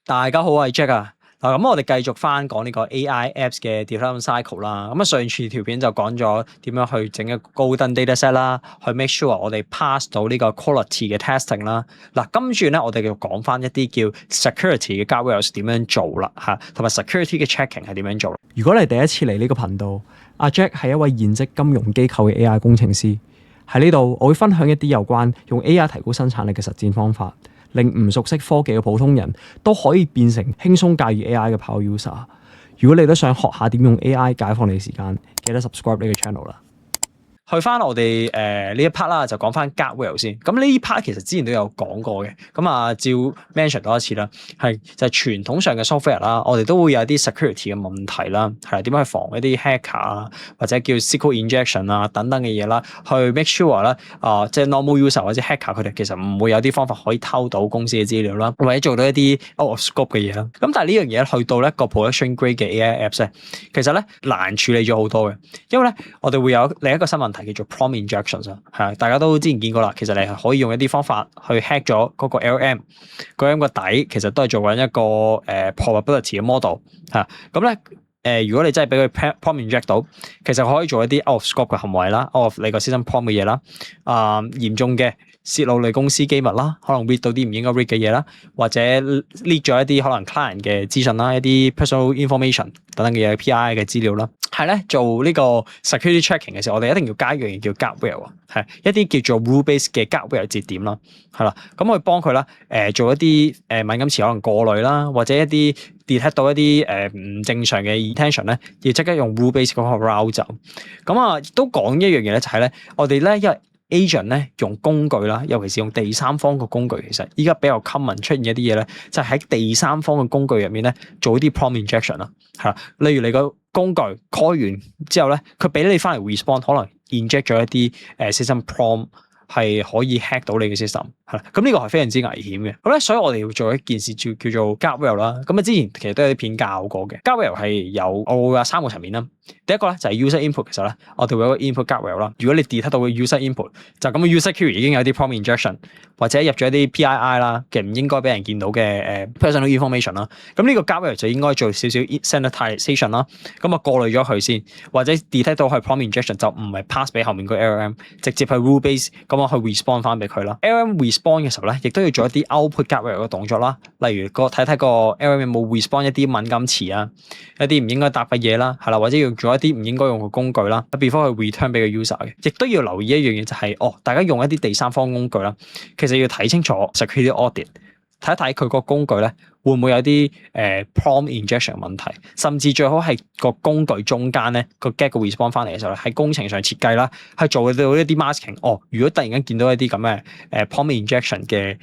大家好，我係 Jack 啊。咁我哋繼續翻講呢個 AI apps 嘅 development cycle 啦。咁上次條片就講咗點樣去整一個 golden dataset 啦，去 make sure 我哋 pass 到呢個 quality 嘅 testing 啦。跟住咧我哋就講翻一啲叫 security 嘅 guardrails 點樣做啦，同埋 security 嘅 checking 係點樣做。如果你第一次嚟呢個頻道，阿 Jack 係一位現職金融機構嘅 AI 工程師。喺呢度，我會分享一啲有關用 AI 提高生產力嘅實戰方法，令唔熟悉科技嘅普通人都可以變成輕鬆駕馭 AI 嘅 power user。如果你都想學下點用 AI 解放你嘅時間，記得 subscribe 呢個 channel 啦。去翻我哋呢一 part 啦，就講翻 guardrail 先。咁呢 part 其實之前都有講過嘅。咁啊，照 mention 多一次啦，就係傳統上嘅 software 啦，我哋都會有一啲 security 嘅問題啦，係啦，點樣去防一啲 hacker 啊，或者叫 SQL injection 啊等等嘅嘢啦，去 make sure 啦，即係 normal user 或者 hacker 佢哋其實唔會有啲方法可以偷到公司嘅資料啦，或者做到一啲 out of scope 嘅嘢啦。咁但係呢樣嘢去到一個 production grade 嘅 AI apps 咧，其實咧難處理咗好多嘅，因為咧我哋會有另一個新問題叫做 prompt injections 啊，大家都之前見過啦。其實你係可以用一啲方法去 hack 咗嗰個 LM 個底，其實都係做緊一個probability 嘅 model 嚇。咁咧如果你真係俾佢 prompt inject 到，其實可以做一啲 out of scope 嘅行為啦 ，out of 你個 system prompt 嘅嘢啦，嚴重嘅泄露你公司機密啦，可能 read 到啲唔應該 read 嘅嘢啦，或者 leak 咗一啲可能 client 嘅資訊啦，一啲 personal information 等等嘅嘢 PI 嘅資料啦。係咧，做呢個 security checking 嘅時候，我哋一定要加一樣嘢叫 guardrail 啊，係一啲叫做 rule base 嘅 guardrail 節點啦，係啦，咁去幫佢啦，做一啲敏感詞可能過濾啦，或者一啲 detect 到一啲唔正常嘅 intention 咧，要即刻用 rule base 嗰個 route 走。咁啊，都講一樣嘢咧，就係咧，我哋咧因為 agent 咧用工具啦，尤其是用第三方嘅工具，其實依家比較 common 出現一啲嘢咧，就係喺第三方嘅工具入面咧做一啲 prompt injection 啦，係啦，例如你個工具 call 完之後咧，佢俾你翻嚟 response，可能 inject 咗一啲system prompt 係可以 hack 到你嘅 system， 係啦，咁呢個係非常之危險嘅。咁咧，所以我哋要做一件事叫做 guardrail 啦。咁啊，之前其實都有啲片教過嘅 guardrail 係有我會有3個層面啦。第一個咧就係 user input，其實咧我哋會有個 input guardrail 啦。如果你 detect 到個 user input，就咁個 user query 已經有啲 prompt injection 或者入咗一啲 PII 啦嘅唔應該俾人見到嘅personal information 啦。咁呢個 guardrail 就應該做少少 sanitization 啦。咁啊過濾咗佢先，或者 detect 到係 prompt injection 就唔係 pass 俾後面個 LLM， 直接係 rule base 咁我去 respond 翻俾佢啦。LLM respond 嘅時候咧，亦都要做一啲 output guardrail 嘅動作啦。例如睇睇個 LLM 有冇 respond 一啲敏感詞啊，一啲唔應該答嘅嘢啦，係啦，或者要做一啲唔應該用嘅工具啦，before 去 return 俾個 user 嘅。亦都要留意一樣嘢就係，大家用一啲第三方工具啦，其實要睇清楚 security audit， 睇一睇佢個工具咧會唔會有啲prompt injection 問題，甚至最好係個工具中間咧個 get 個 response 翻嚟嘅時候咧，喺工程上設計啦，係做到一啲 masking。如果突然間見到一啲咁嘅prompt injection 嘅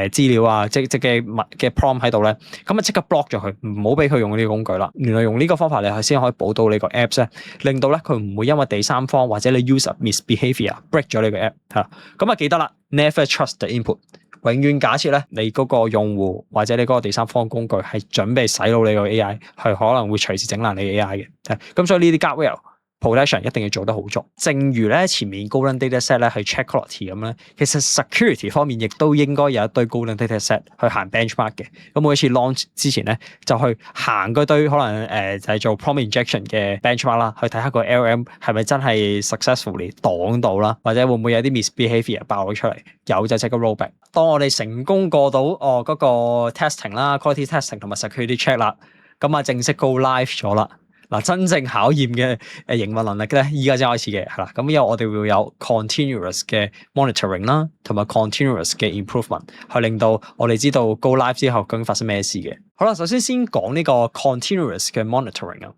資料啊，即嘅 prompt 喺度咧，咁啊即刻 block 咗佢，唔好俾佢用呢個工具啦。原來用呢個方法你係先可以保到你個 apps 咧，令到咧佢唔會因為第三方或者你 user misbehavior break 咗你個 app 嚇。咁啊記得啦 ，never trust the input。永遠假設咧，你嗰個用戶或者你嗰個第三方工具係準備洗腦你個 AI，係可能會隨時整爛你嘅 AI 嘅。咁所以呢啲 guardrail protection 一定要做得好足。正如咧前面 golden dataset 咧去 check quality 咁咧，其實 security 方面亦都應該有一堆 golden dataset 去行 benchmark 嘅。咁每一次 launch 之前咧，就去行嗰堆可能就係做 prompt injection 嘅 benchmark 啦，去睇下個 LM 係咪真係 successfully 擋到啦，或者會唔會有啲 misbehavior 爆咗出嚟？有就即刻 rollback。當我哋成功過到嗰個 testing 啦、quality testing 同埋 security check 啦，咁啊正式 go live 咗啦。真正考驗嘅營運能力咧，依家先開始嘅，係啦。咁因為我哋會有 continuous 嘅 monitoring 啦，同埋 continuous 嘅 improvement，去令到我哋知道 go live 之後究竟發生咩事嘅。好啦，首先講呢個 continuous 嘅 monitoring 啊。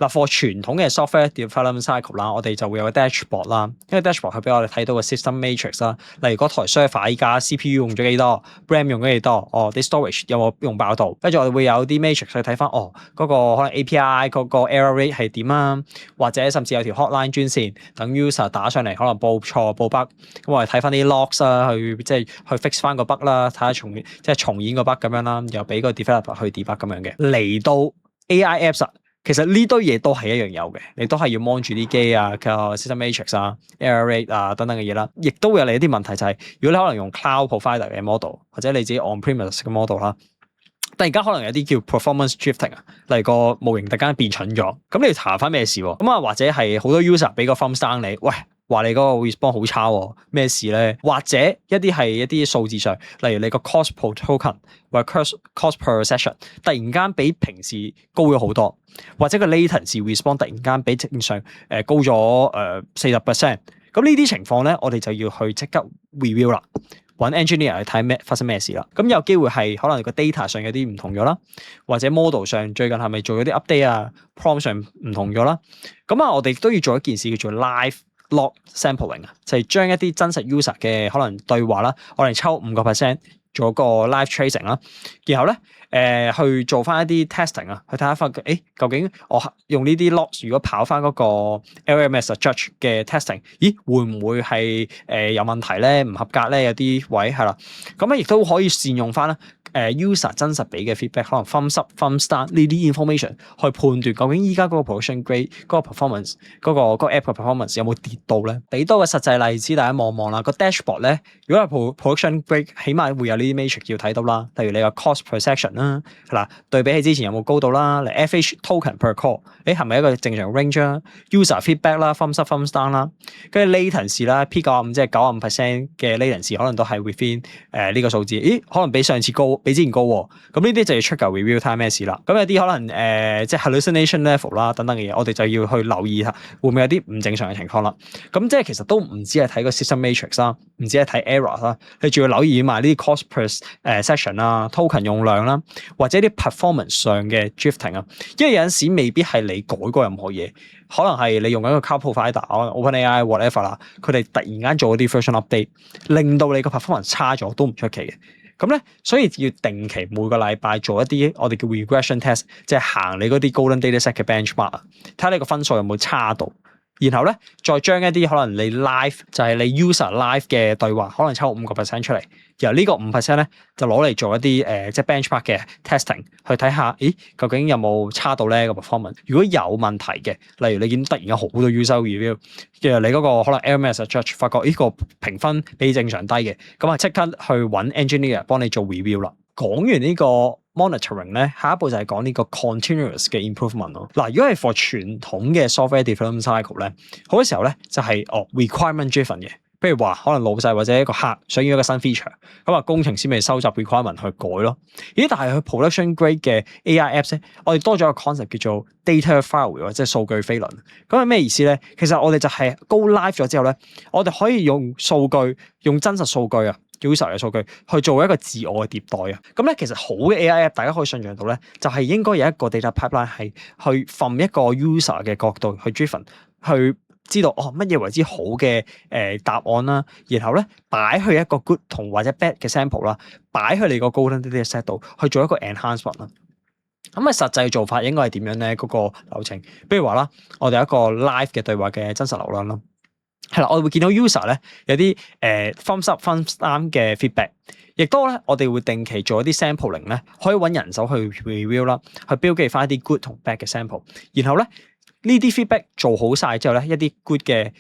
for 傳統嘅 software development cycle 啦，我哋就會有個 dashboard 啦，因為 dashboard 佢俾我哋睇到個 system matrix 啦，例如嗰台 server 依家 CPU 用咗幾多 ，RAM 用咗幾多，啲 storage 有冇用爆到，跟住我哋會有啲 matrix 去睇翻，嗰個可能 API 嗰個 error rate 係點啊，或者甚至有條 hotline 專線等 user 打上嚟，可能報錯報 bug，咁我哋睇翻啲 logs 啦，去 fix 翻個 bug 啦，睇下重演個 bug 咁樣啦，又俾個 developer 去 debug 咁樣嘅。嚟到 AI apps 其實呢堆嘢都係一樣有嘅，你都係要 mon 住啲機啊，個 system matrix 啊、error rate 啊等等嘅嘢啦，亦都會有你一啲問題就係，如果你可能用 cloud provider 嘅 model，或者你自己 on premise 嘅 model 啦，突突然間可能有啲叫 performance drifting 啊，例如個模型突然間變蠢咗，咁你要查翻咩事喎？咁啊或者係好多 user 俾個 thumbs down 你，喂話你嗰個 response 好差喎，咩事咧？或者一啲係一啲數字上，例如你個 cost per token 或者 cost per session 突然間比平時高咗好多，或者個 latency response 突然間比正常高咗40%，咁呢啲情況咧，我哋就要去即刻 review 啦。揾 engineer 去睇咩發生咩事啦，咁有機會係可能個 data 上有啲唔同咗啦，或者 model 上最近係咪做咗啲 update 啊 ，prompt 上唔同咗啦，咁啊我哋都要做一件事叫做 live log sampling 啊，就係將一啲真實 user 嘅可能對話啦，我哋抽5%做個 live tracing 啦，然後咧去做翻一啲 testing 啊，去睇下發覺究竟我用呢啲 logs 如果跑翻嗰個 LMS judge 嘅 testing， 咦會唔會係有問題咧？唔合格咧？有啲位係啦，咁咧亦都可以善用翻啦。user 真實俾嘅 feedback， 可能 thumbs up、thumbs down 呢啲 information 去判斷究竟依家嗰個 production grade 嗰個 performance 嗰個 app 嘅 performance 有冇跌到咧？俾多個實際例子，大家望望啦。個 dashboard 咧，如果係 production grade，起碼會有呢啲 matrix 要睇到啦。例如你個 cost per section 啦，係啦，對比起之前有冇高到啦？嚟 FH token per call，係咪一個正常 range 啊 ？user feedback 啦，thumbs up、thumbs down 啦，跟住 latency 啦，P95即係95%嘅 latency 可能都係 within 呢個數字。咦，可能比上次高。比之前高喎，咁呢啲就要 trigger review 睇下咩事啦。咁有啲可能即係 hallucination level 啦等等嘅嘢，我哋就要去留意下會唔會有啲唔正常嘅情況啦。咁即係其實都唔止係睇個 system matrix 啦，唔止係睇 error 啦，你仲要留意埋呢啲 cost per session 啦、token 用量啦，或者啲 performance 上嘅 drifting 啊。因為有陣時未必係你改過任何嘢，可能係你用緊個 cloud provider、OpenAI whatever 啦，佢哋突然間做一啲 version update，令到你個 performance 差咗都唔出奇嘅。咁咧，所以要定期每個禮拜做一啲我哋叫 regression test，即係行你嗰啲 golden dataset 嘅 benchmark 啊，睇下你個分數有冇差到。然後咧，再將一啲可能你 live 就係你 user live 嘅對話，可能抽5%出嚟，由呢個5%咧就攞嚟做一啲即係 benchmark 嘅 testing，去睇下，咦究竟有冇差到咧個 performance？如果有問題嘅，例如你見突然間好多 user review，其實你嗰個可能 LMS judge 發覺呢個評分比正常低嘅，咁啊即刻去揾 engineer 幫你做 review 啦。講完呢個 monitoring 咧，下一步就係講呢個 continuous 嘅 improvement 咯。嗱，如果係 for 傳統嘅 software development cycle 咧，好多時候咧就係requirement driven 嘅。譬如話，可能老細或者一個客想要一個新 feature，咁啊工程師咪收集 requirement 去改咯。咦，但係佢 production grade 嘅 AI apps 咧，我哋多咗一個 concept 叫做 data flywheel，即係數據飛輪。咁係咩意思咧？其實我哋就係 go live 咗之後咧，我哋可以用數據，用真實數據啊。user 嘅數據去做一個自我嘅迭代啊，咁咧其實好嘅 AI app 大家可以想象到咧，就係應該有一個 data pipeline 係去 from 一個 user 嘅角度去 driven，去知道乜嘢為之好嘅答案啦，然後咧擺去一個 good 同或者 bad 嘅 sample 啦，擺去你個 golden dataset 度去做一個 enhancement 啦。咁啊，實際做法應該係點樣咧？嗰個流程，比如話啦，我哋有一個 live 嘅對話嘅真實流量啦。係啦，我哋會見到 user 咧有啲thumbs up、thumbs down 嘅 feedback，亦都咧我哋會定期做一啲 sampling 咧，可以揾人手去 review 啦，去標記翻一啲 good 同 bad 嘅 sample，然後咧呢啲 feedback 做好晒之後咧，一啲 good 嘅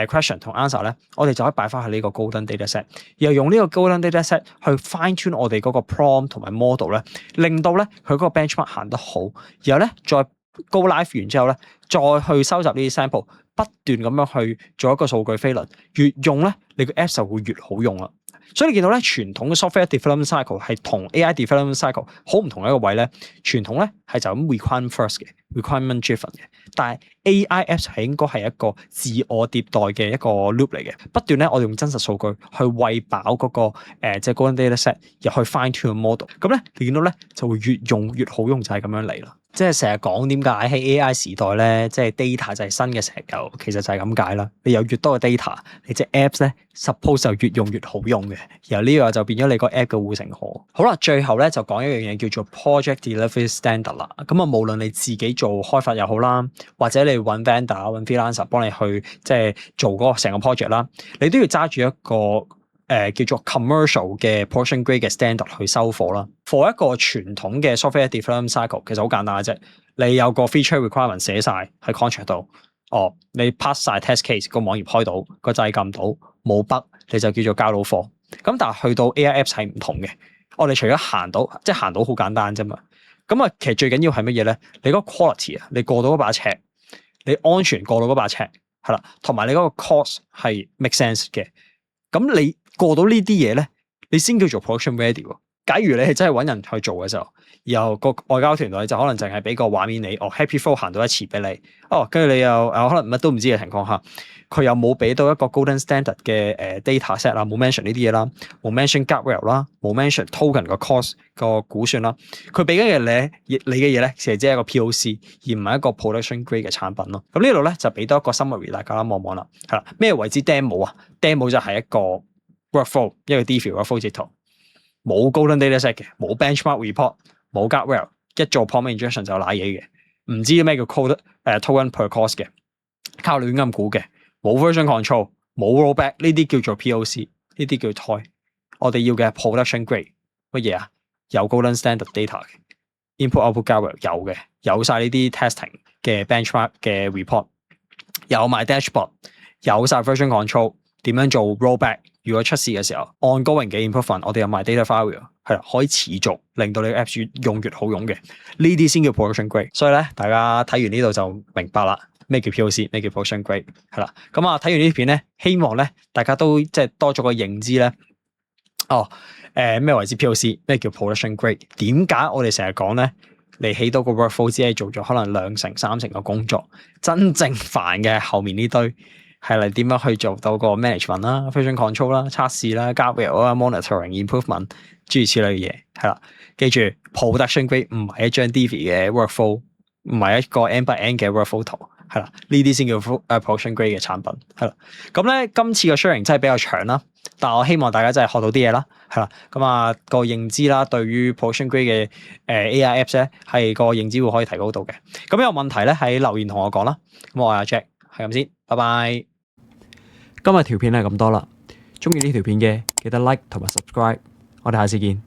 question 同 answer 咧，我哋就可以擺翻喺呢個 golden dataset，然後用呢個 golden dataset 去 fine tune 我哋嗰個 prompt 同埋 model 咧，令到咧佢嗰個 benchmark 行得好，然後咧再 go live 完之後咧，再去收集呢啲 sample。不斷咁樣去做一個數據飛輪，越用咧，你個 app 就會越好用啦。所以你見到咧，傳統嘅 software development cycle 係同 AI development cycle 好唔同嘅一個位咧。傳統咧係就咁 requirement first 嘅 requirement driven 嘅，但係 AI apps 係應該係一個自我迭代嘅一個 loop 嚟嘅。不斷咧，我哋用真實數據去餵飽嗰個即係 golden dataset，入去 fine tune model。咁咧，你見到咧就會越用越好用，就係咁樣嚟啦。即係成日講點解喺 AI 時代咧，即係 data 就係新嘅石油，其實就係咁解啦。你有越多嘅 data，你隻 apps 咧 suppose 就越用越好用嘅。然後呢個就變咗你個 app 嘅護城河。好啦，最後咧就講一樣嘢叫做 project delivery standard 啦。咁啊，無論你自己做開發又好啦，或者你揾 vendor、揾 freelancer 幫你去即係做嗰個成個 project 啦，你都要揸住一個叫做 commercial 嘅 production grade 嘅 standard 去收貨啦。For 一個傳統嘅 software development cycle 其實好簡單嘅啫，你有個 feature requirement 寫晒喺 contract 度，你 pass 晒 test case， 個網頁開到，個掣撳到，冇 bug，你就叫做交到貨。咁但係去到 AI apps 係唔同嘅，我哋除咗行到，即係行到好簡單啫嘛。咁啊，其實最緊要係乜嘢咧？你嗰個 quality 啊，你過到嗰把尺，你安全過到嗰把尺，係啦，同埋你嗰個 cost 係 make sense 嘅。咁你過到呢啲嘢咧，你先叫做 production ready 喎。假如你係真係揾人去做嘅時候，然後個外交團隊就可能淨係俾個畫面你，Happy Flow 行到一次俾你，跟住你又可能乜都唔知嘅情況下，佢又冇俾到一個 golden standard 嘅data set 啦，冇 mention 呢啲嘢啦，冇 mention guardrail 啦，冇 mention token 個 cost 個估算啦，佢俾緊嘅你嘅嘢咧，其實只係一個 POC，而唔係一個 production grade 嘅產品咯。咁呢度咧就俾多一個 summary 大家啦，望望啦，係啦，咩為之 demo 啊？demo 就係一個 workflow， 一個 DeFi workflow 截圖。冇 golden data set 嘅，冇 benchmark report， 冇 guardrail， 一做 prompt injection 就瀨嘢嘅，唔知咩叫 token per cost 嘅，靠亂咁估嘅，冇 version control， 冇 rollback， 呢啲叫做 POC， 呢啲叫 toy。我哋要嘅係 production grade 乜嘢啊？有 golden standard data 嘅 input output guardrail 有嘅，有晒呢啲 testing 嘅 benchmark 嘅 report， 有埋 dashboard， 有晒 version control， 點樣做 rollback。如果出事嘅時候 ，ongoing 嘅 improvement， 我哋有埋 data file， 係啦，可以持續令到你嘅 apps 越用越好用嘅，呢啲先叫 production grade。所以咧，大家睇完呢度就明白啦，咩叫 POC， 咩叫 production grade， 係啦。咁啊，睇完呢啲片咧，希望咧大家都即係多咗個認知咧。咩為之 POC， 咩叫 production grade？ 點解我哋成日講咧？你起到個 workflow 只係做咗可能2成3成嘅工作，真正煩嘅後面呢堆。係嚟點樣去做到個 management 啦、version control 啦、測試啦、guardrail 啦、monitoring、improvement 諸如此類嘅嘢，係啦。記住 production grade 唔係一張 DeFi 嘅 workflow， 唔係一個 end by end 嘅 workflow 圖，係啦。呢啲先叫 production grade 嘅產品，係啦。咁咧今次嘅 sharing 真係比較長啦，但我希望大家真係學到啲嘢啦，係啦。咁啊個認知啦，對於 production grade 嘅AI apps 咧，係個認知會可以提高到嘅。咁有問題咧喺留言同我講啦。咁我係阿 Jack，係咁先，拜拜。今日條片係咁多啦，鍾意呢條片嘅記得 like 同埋 subscribe，我哋下次見。